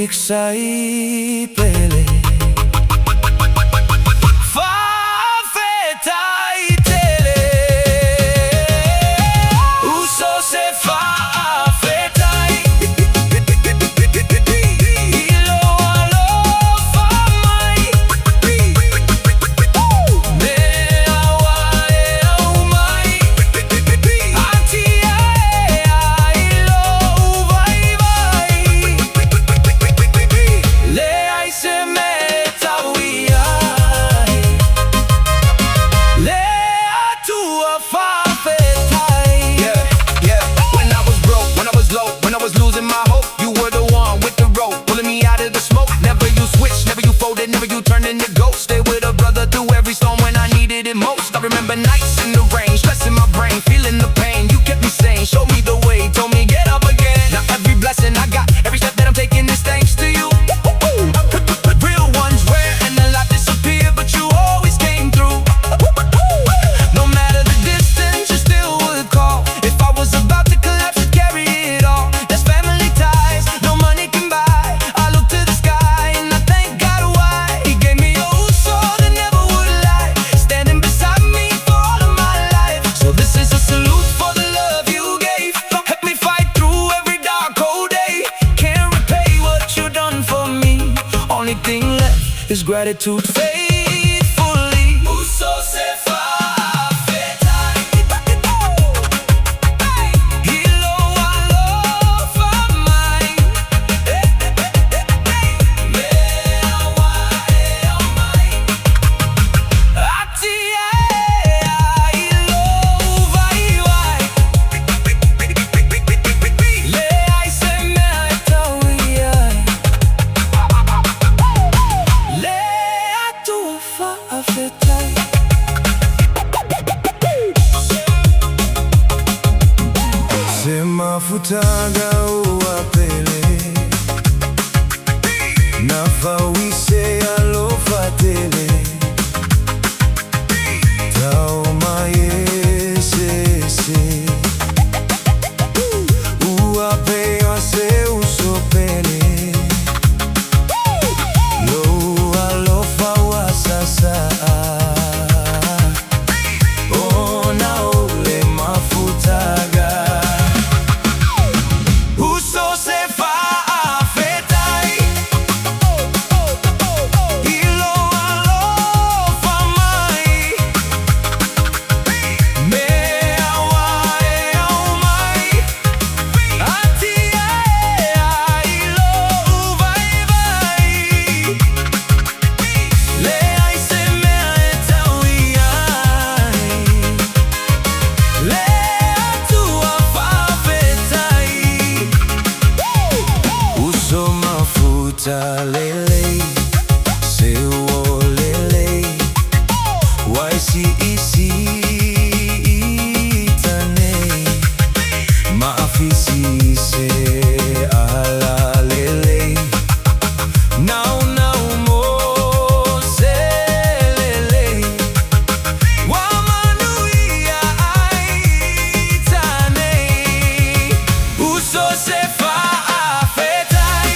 Erik Saipele Fa'afetai tele Uso se fa'afetai Ilo alofa mai Me awae au mai Atia ilo vai vai Le ai se me tauiai Le atua fa'afetai. Yeah. When I was broke, when I was low, when I was losing my hope, you were the one with the rope, pulling me out of the smoke. Never you switched, never you folded, never you turned into ghost. Stay with a brother through every storm when I needed it most. I remember nights in the rain, stressing my brain, feeling the pain. You kept me sane, showed me the way, told me get up again. Now every blessing I got, every step that I'm taking is thanks to you. Real ones rare and a lot disappear, but you always came through. No matter the distance, you still would call. If I was about to collapse, you'd carry it all. That's family ties, no money can buy. I look to the sky and I thank God why He gave me a soul that never would lie, standing beside me for all of my life. So this is a salute for the love you gave. Help me fight through every dark cold day. Can't repay what you done for me. Only thing left is gratitude faithfully. Uso se fa'afetai Ilo alofa mai Me awae au mai Atia ilo vai vai Le ai se me tauiai Le atua fa'afetai. Se mafutaga uapele Na fawise alofa tele Tau maesese Uapea se usopele Lo alofa wasasa Ona ole mafutaga Uso se fa'afetai Ilo alofa mai Me awae au mai Atia ilo vai vai Le ai se me tauiai Le atua fa'afetai. Uso mafuta lele Se uo lele YCEC tane Maafisi se ala lele Now mo se lele Wamanuia ai tane Uso se fa'afetai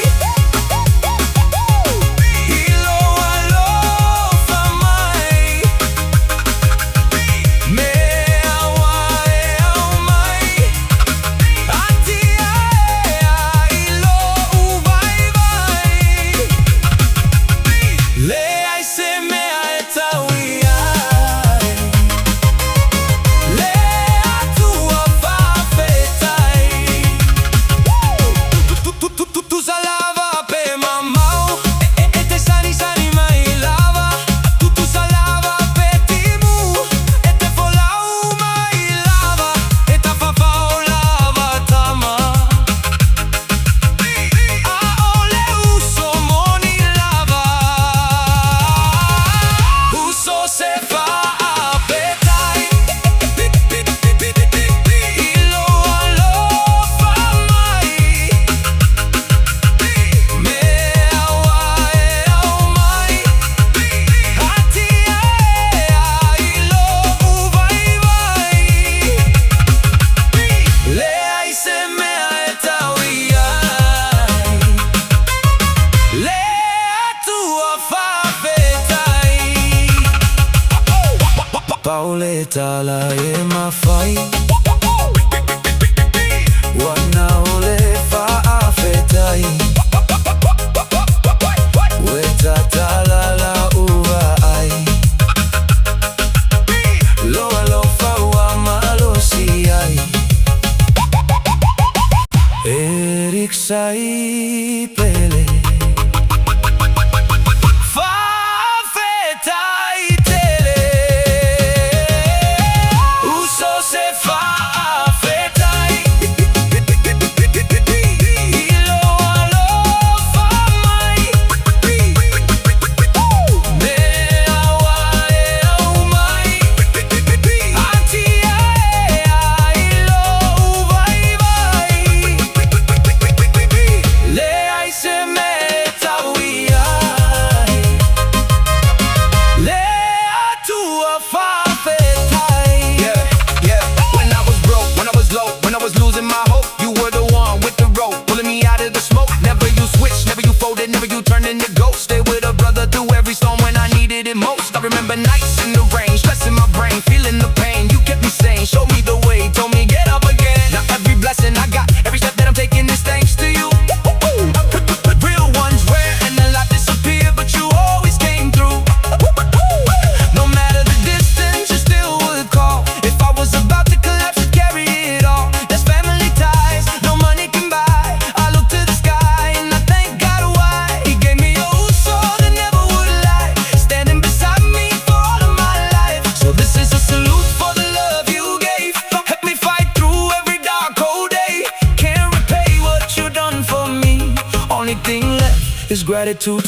tala e mawhai Wana ole fa'afetai We tatala la ua ai Loa lofa ua malosi ai Erik Saipele Fa'afetai tele Uso se fa'afetai Iloa lofa mai Mea wae au mai Atia e ilo vai vai Le ai se me taui ai Le atua fa'afetai Yeah, yeah When I was broke, when I was low, when I was losing my hope You were the one with the rope, pulling me out of the smoke Never you switched, never you folded, never you turned into ghost Stay with a brother through every storm when I needed it most I remember nights in the rain, stressing my brain, feeling the pain You kept me sane, showed me the way, told me get up again Now every blessing I got, every step that I'm taking is thanks to you Real ones rare and a lot disappear, but you always came through No matter the distance, you still would call If I was about to collapse, you'd carry it all That's family ties, no money can buy I look to the sky and I thank God why He gave me a uso that never would lie Standing beside me for all of my life So this is a salute for the love you gave Helped me fight through every dark cold day Can't repay what you done for me Only thing left is gratitude.